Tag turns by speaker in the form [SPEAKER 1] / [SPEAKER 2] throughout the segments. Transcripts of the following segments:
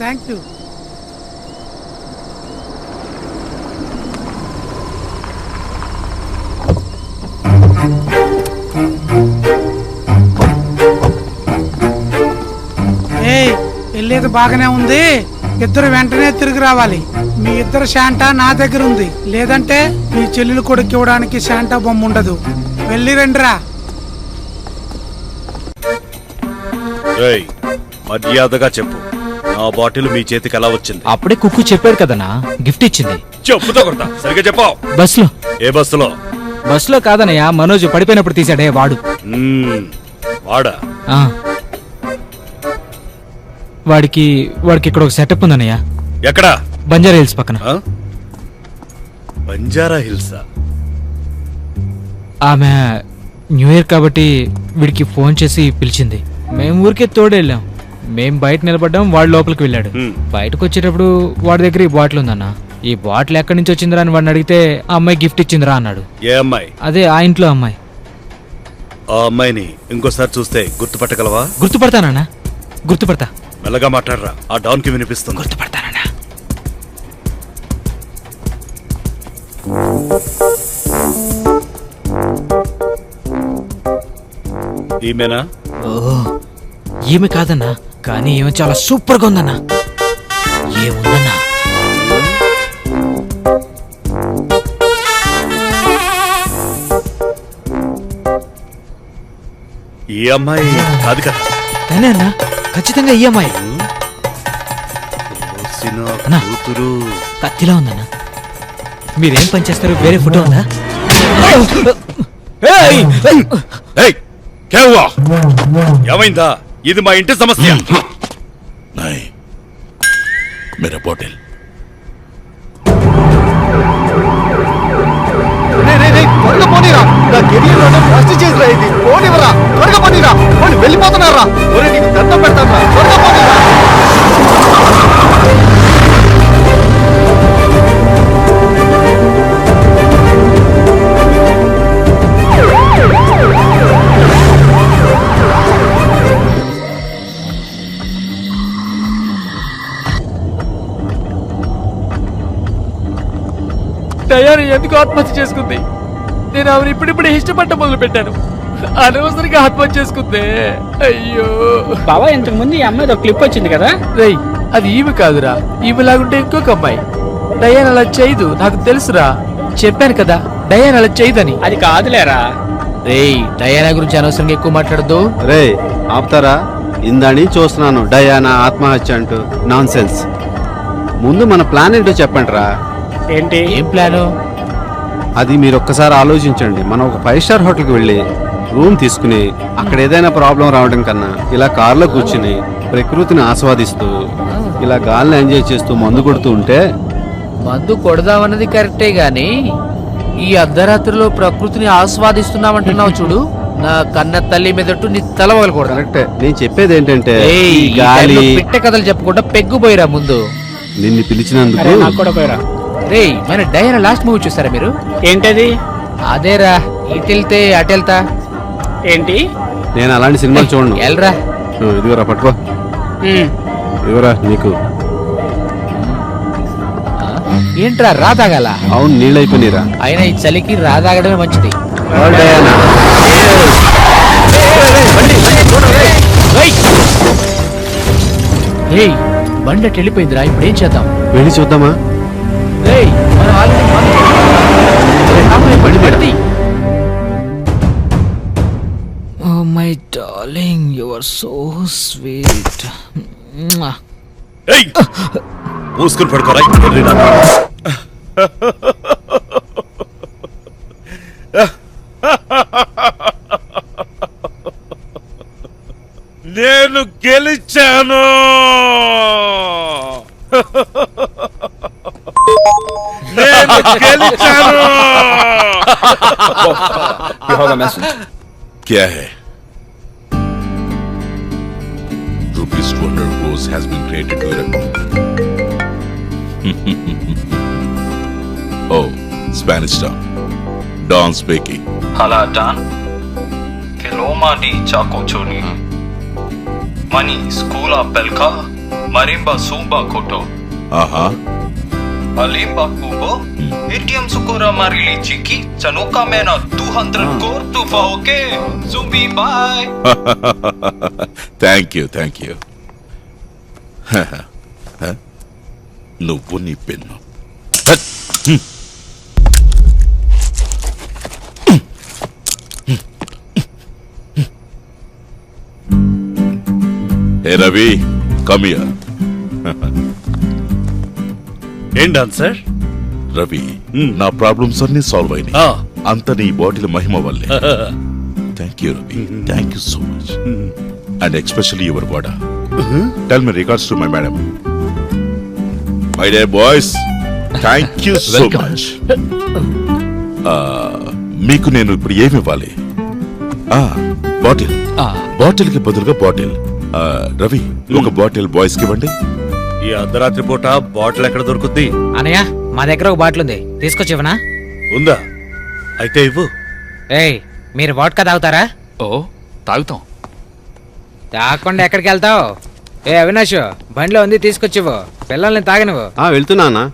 [SPEAKER 1] Thank you. వెళ్ళేది బాగానే ఉంది, ఇద్దరు వెంటనే తిరిగి రావాలి. మీ ఇద్దరు శాంటా నా దగ్గర ఉంది, లేదంటే మీ చెల్లెలు కొడుకు ఇవ్వడానికి శాంటా బొమ్మ ఉండదు. వెళ్ళి రండిరా.
[SPEAKER 2] మర్యాదగా చెప్పు, నా బాటిల్ మీ చేతికి ఎలా వచ్చింది?
[SPEAKER 3] అప్పుడే కుక్కు చెప్పాడు కదనా, గిఫ్ట్ ఇచ్చింది.
[SPEAKER 2] చెప్పుతో కొడతా, సరిగ్గా చెప్పావు.
[SPEAKER 3] బస్సులో.
[SPEAKER 2] ఏ బస్సులో?
[SPEAKER 3] బస్సులో కాదనయ్యా, మనోజ్ పడిపోయినప్పుడు తీసాడే వాడు.
[SPEAKER 2] వాడా?
[SPEAKER 3] వాడికి ఇక్కడ ఒక సెటప్ ఉందన్నయ్య.
[SPEAKER 2] ఎక్కడా?
[SPEAKER 3] బంజారా హిల్స్ పక్కన.
[SPEAKER 2] బంజారా హిల్సా?
[SPEAKER 3] ఆమె న్యూ ఇయర్ కాబట్టి వీడికి ఫోన్ చేసి పిలిచింది. మేము ఊరికే తోడెళ్ళాం. మేం బయట నిలబడ్డాం, వాడు లోపలికి వెళ్ళాడు. బయటకు వచ్చేటప్పుడు వాడి దగ్గర ఈ బాటిల్ ఉందన్న. ఈ బాటిల్ ఎక్కడి నుంచి వచ్చిందిరా అని వాడిని అడిగితే ఆ అమ్మాయి గిఫ్ట్ ఇచ్చిందిరా అన్నాడు.
[SPEAKER 2] ఏ అమ్మాయి?
[SPEAKER 3] అదే ఆ ఇంట్లో అమ్మాయి.
[SPEAKER 2] ఆ అమ్మాయిని ఇంకోసారి చూస్తే గుర్తుపట్టగలవా?
[SPEAKER 3] గుర్తుపడతానన్నా, గుర్తుపడతా.
[SPEAKER 2] మెల్లగా మాట్లాడరా, ఆ డాన్ కి వినిపిస్తుంది.
[SPEAKER 3] గుర్తుపడతానన్నా.
[SPEAKER 2] ఈమెనా?
[SPEAKER 3] ఓ ఈమె కాదన్నా, కానీ ఈమె చాలా సూపర్ గా ఉందన్నా. ఏముందన్నా?
[SPEAKER 2] ఈ అమ్మాయి కాదు కదా?
[SPEAKER 3] తనే అన్నా, ఖచ్చితంగా ఈ అమ్మాయి.
[SPEAKER 2] కూతురు
[SPEAKER 3] కత్తిలా ఉందన్నా. మీరేం పని చేస్తారు? వేరే ఫోటో ఉందా?
[SPEAKER 2] ఏమైందా? ఇది మా ఇంటి సమస్య.
[SPEAKER 4] मेरा बोतल
[SPEAKER 5] త్వరగా పోనీరా, నా కెరీర్ లోనే ఫస్ట్ చేసిరా ఇది. పోనివరా, త్వరగా పోనీరా. వాళ్ళు వెళ్ళిపోతున్నారా? ఒరే నీకు దండం పెడతాను, త్వరగా పోనీరా.
[SPEAKER 3] డయానా ఎందుకు ఆత్మహత్య చేసుకుంది? నేను ఆమెను ఇప్పుడిప్పుడే ఇష్టపడ్డ మొదలు పెట్టాను, అనవసరంగా ఆత్మహత్య చేసుకుందే. అయ్యో
[SPEAKER 6] బావా, ఇంతకు ముందు ఈ అమ్మాయి ఒక క్లిప్ వచ్చింది కదా.
[SPEAKER 3] రేయ్, అది ఈమె కాదురా. ఈమె లాగుంటే ఇంకొక అమ్మాయి. డయానా అలా చేయదు, నాకు తెలుసురా. చెప్పాను కదా డయానా అలా చేయదని.
[SPEAKER 6] అది కాదులేరా.
[SPEAKER 3] రేయ్, డయానా గురించి అనవసరంగా ఎక్కువ మాట్లాడద్దు.
[SPEAKER 5] రే ఆపుతారా? ఇందని చూస్తున్నాను డయానా ఆత్మహత్య అంటూ నాన్ సెన్స్. ముందు మన ప్లాన్ ఏంటో చెప్పండి రా.
[SPEAKER 6] ఏంటి?
[SPEAKER 3] ఏం ప్లాను?
[SPEAKER 5] అది మీరు ఒక్కసారి ఆలోచించండి. మనం ఒక 5 స్టార్ హోటల్కి వెళ్ళి రూమ్ తీసుకుని అక్కడ ఏదైనా ప్రాబ్లం రావడం కన్నా ఇలా కార్లో కూర్చుని ప్రకృతిని ఆస్వాదిస్తూ ఇలా గాలిని ఎంజాయ్ చేస్తూ మందు కొడుతూ ఉంటే.
[SPEAKER 3] మందు కొడదామన్నది కరెక్టే గాని ఈ అర్ధరాత్రిలో ప్రకృతిని ఆస్వాదిస్తున్నామంటున్నావు చూడు, నా కన్న తల్లి మీదట్టు నీ తలవగలు కూడా.
[SPEAKER 5] కరెక్టే. నేను చెప్పేది ఏంటంటే
[SPEAKER 3] ఈ గాలి పిట్ట కథలు చెప్పకుండా పెగ్గుపోయిరా ముందు.
[SPEAKER 5] నిన్ను పిలిచినందుకు.
[SPEAKER 6] నాకు కూడా పోయిరా.
[SPEAKER 3] రేయ్, మన డయానా లాస్ట్ మూవీ చూసారా మీరు?
[SPEAKER 6] ఏంటది?
[SPEAKER 3] అదేరా, ఇటెళ్తే అటెళ్తా.
[SPEAKER 6] ఏంటి?
[SPEAKER 5] నేను అలాంటి సినిమాలు చూడను.
[SPEAKER 3] ఎల్రా.
[SPEAKER 5] ఇదిగోరా పట్టుకో. ఇదిగోరా నీకు.
[SPEAKER 3] ఏంట్రా రా తాగాల?
[SPEAKER 5] అవును, నీళ్ళు అయిపోయినరా.
[SPEAKER 3] అయినా ఈ చలికి రా తాగడమే మంచిది. రేయ్, బండి అటు వెళ్ళిపోయిందిరా, ఇప్పుడు ఏం చేద్దాం?
[SPEAKER 5] వెళ్ళి చూద్దామా?
[SPEAKER 3] రేయ్, మనం already Oh my darling, you are so sweet.
[SPEAKER 2] మూసుకుని పడుకోరా. నేను గెలిచాను. నేను గెలిచాను.
[SPEAKER 4] क्या है? ₹200 crores has been created to your account. Oh, Spanish Don. Don speaking.
[SPEAKER 7] Hala Don. Keloma di Chaco Choni. Money, school of Belka, Marimba Sumba Koto.
[SPEAKER 4] Aha.
[SPEAKER 7] Alimba Kubo. ATM Sukura Marili Chiki. Chanuka Mena 200 core tufa okay. Zumbi bye.
[SPEAKER 4] Thank you. నువ్వు నీ pen. Hey Ravi, come here.
[SPEAKER 2] ఏం don sir?
[SPEAKER 4] Ravi, నా problems అన్ని solve అయినాయి. అంత నీ bottle మహిమ వల్లే. Thank you Ravi, thank you so much. And especially your వాడా. Tell me regards to my madam. My dear boys, thank you so much. మీకు నేను ఇప్పుడు ఏమి ఇవ్వాలి? బాటిల్. బాటిల్ కి బదులుగా బాటిల్. రవి, ఒక బాటిల్ బాయ్స్ కి ఇవ్వండి.
[SPEAKER 2] ఈ అర్ధరాత్రి పూట బాటిల్ ఎక్కడ దొరుకుద్ది?
[SPEAKER 3] అనయ్య, మా దగ్గర ఒక బాటిల్ ఉంది, తీసుకొచ్చివనా?
[SPEAKER 2] ఉందా? అయితే ఇవ్వు.
[SPEAKER 3] ఏయ్, మీరు వాడ్కా తాగుతారా?
[SPEAKER 7] ఓ తాగుతాం.
[SPEAKER 3] తాగకుండా ఎక్కడికి వెళ్తావు? ఏ అవినాష్, బండిలో ఉంది, తీసుకొచ్చివ్వు. పిల్లల్ని తాగనివ్వు.
[SPEAKER 5] వెళ్తున్నా.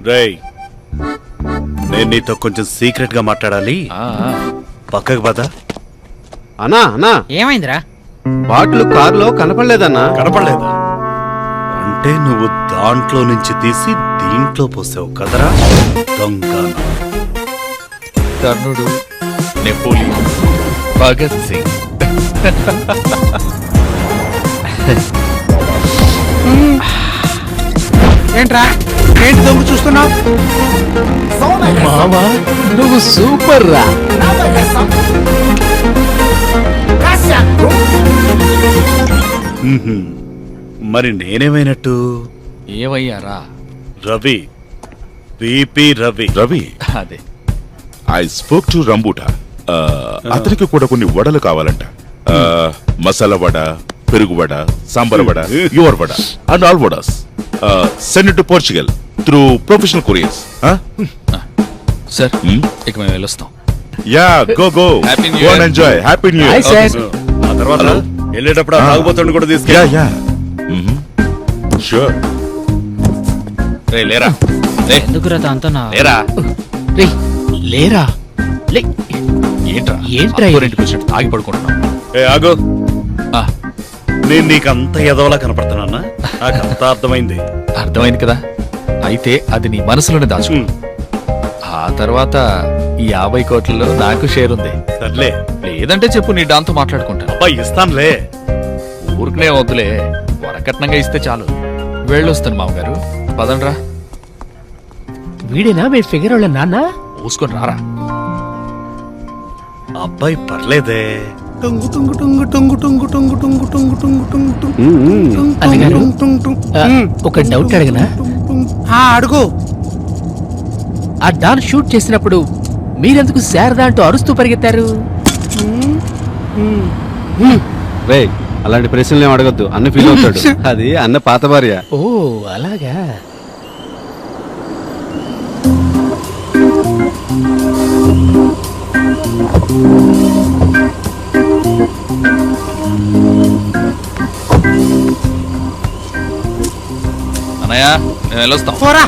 [SPEAKER 2] రేయ్, నేను నీతో కొంచెం సీక్రెట్ గా మాట్లాడాలి. పక్కకు పద.
[SPEAKER 5] అన్నా
[SPEAKER 3] ఏమైందిరా?
[SPEAKER 5] బాటిల్ కారులో కనపడలేదన్నా.
[SPEAKER 2] కనపడలేదా? అంటే నువ్వు దాంట్లో నుంచి తీసి దీంట్లో పోసావు కదరా దొంగ.
[SPEAKER 7] కర్ణుడు, నెపోలియన్, భగత్ సింగ్.
[SPEAKER 1] ఏంట్రా, ఏంటి దొంగ చూస్తున్నావు?
[SPEAKER 7] మామా, నువ్వు సూపర్ రా.
[SPEAKER 2] మరి నేనేమైనట్టు?
[SPEAKER 7] ఏమయ్యారా?
[SPEAKER 2] రవి, పిపి రవి.
[SPEAKER 4] రవి,
[SPEAKER 7] అదే
[SPEAKER 4] ఐ స్పోక్ టు రంబూటా. అతనికి కూడా కొన్ని వడలు కావాలంట. మసాలా వడ, పెరుగు vada, sambar vada, your vada and all vadas. Send to Portugal through professional couriers.
[SPEAKER 7] Sir, ఇక మేము వెళ్ళొస్తాం.
[SPEAKER 4] Yeah, go
[SPEAKER 7] Happy New
[SPEAKER 4] go
[SPEAKER 7] Year.
[SPEAKER 4] And enjoy. Happy new year.
[SPEAKER 2] ఆ తర్వాత వెళ్ళేటప్పుడు ఆ తాగుబోతుని కూడా తీసుకెళ్ళి.
[SPEAKER 4] Yeah sure.
[SPEAKER 7] రే లేరా,
[SPEAKER 3] ఎందుకురా దాంతో
[SPEAKER 7] లేరా, లేరా, లే. ఏంట్రా ఇంటికి వచ్చినట్టు తాగి పడుకుంటున్నాం?
[SPEAKER 2] ఏ ఆగు,
[SPEAKER 7] ఆ,
[SPEAKER 2] నేను నీకంత ఎదవలా కనపడుతున్నా? నాకంతా అర్థమైంది.
[SPEAKER 7] అర్థమైంది కదా. అయితే అది నీ మనసులోనే దాచుకో. ఆ తర్వాత ఈ 50 కోట్లలో నాకు షేర్ ఉంది.
[SPEAKER 2] సర్లే,
[SPEAKER 7] లేదంటే చెప్పు, నీ డాన్తో మాట్లాడుకుంటాను.
[SPEAKER 2] అబ్బా ఇస్తానులే.
[SPEAKER 7] ఊరికనే వద్దులే, వరకట్నంగా ఇస్తే చాలు. వెళ్ళొస్తాను మామగారు, పదండ్రా.
[SPEAKER 8] వీడేనా మీ ఫిగర్ వాళ్ళ నాన్న?
[SPEAKER 7] పూసుకొని రారా.
[SPEAKER 2] అబ్బాయి పర్లేదే.
[SPEAKER 1] టుంగు టుంగు టుంగు టుంగు టుంగు టుంగు టుంగు టుంగు టుంగు టుంగు టుంగు
[SPEAKER 8] అన్నగారు,
[SPEAKER 1] టుంగు టుంగు.
[SPEAKER 8] ఒక డౌట్ అడగనా?
[SPEAKER 1] అడుగు.
[SPEAKER 8] ఆ డాన్ షూట్ చేసినప్పుడు మీరెందుకు శారదా అంటూ అరుస్తూ పరిగెత్తారు?
[SPEAKER 5] రే, అలాంటి ప్రశ్నలు ఏం అడగద్దు, అన్న ఫీల్ అవుతాడు. అది అన్న పాత భార్య.
[SPEAKER 8] ఓ అలాగా.
[SPEAKER 7] అన్నయ్య, మేము వెళ్ళొస్తాం.
[SPEAKER 1] పోరా.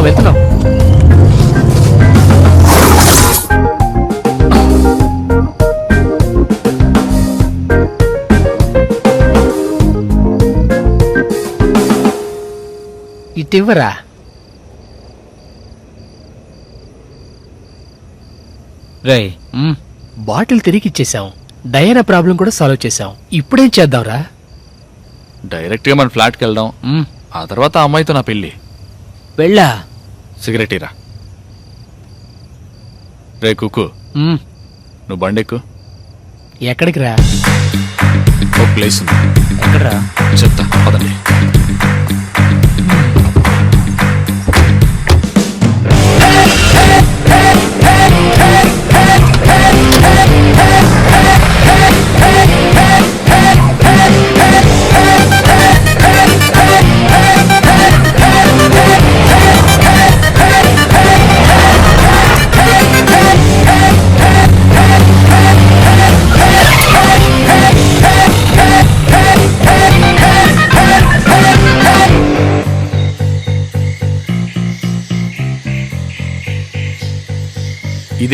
[SPEAKER 8] వెళ్తున్నాం. ఇటివ్వరా.
[SPEAKER 3] రేయ్,
[SPEAKER 8] బాటిల్ తిరిగి ఇచ్చేసాం. డయానా ప్రాబ్లం కూడా సాల్వ్ చేసాం. ఇప్పుడేం చేద్దాంరా?
[SPEAKER 7] డైరెక్ట్ గా మన ఫ్లాట్కి వెళ్దాం. ఆ తర్వాత ఆ అమ్మాయితో నా పెళ్లి.
[SPEAKER 8] వెళ్ళా.
[SPEAKER 7] సిగరెట్ ఇరా. రే కుక్కు, నువ్వు బండెక్కు.
[SPEAKER 8] ఎక్కడికి రా?
[SPEAKER 7] ఒక ప్లేస్ ఉంది.
[SPEAKER 3] ఎక్కడరా?
[SPEAKER 7] చెప్తా, పదండి.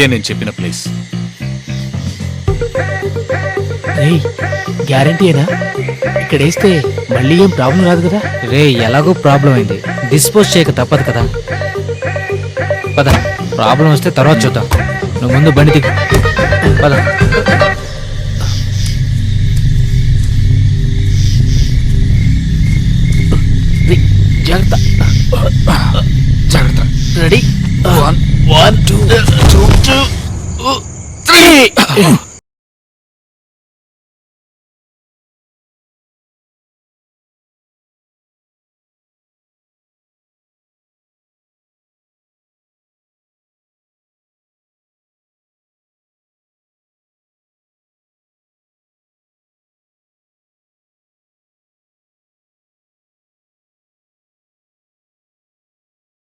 [SPEAKER 9] ఇదే నేను చెప్పిన ప్లేస్.
[SPEAKER 8] రేయ్ గ్యారంటీయేనా? ఇక్కడ వేస్తే మళ్ళీ ఏం ప్రాబ్లం రాదు కదా?
[SPEAKER 3] రే ఎలాగో ప్రాబ్లం అయింది, డిస్పోజ్ చేయక తప్పదు కదా. పద, ప్రాబ్లం వస్తే తర్వాత చూద్దాం. నువ్వు ముందు బండి దిగు. పద.
[SPEAKER 8] రేయ్, జాగ్రత్త.
[SPEAKER 9] జాగ్రత్త.
[SPEAKER 8] రెడీ?
[SPEAKER 9] 1 2 3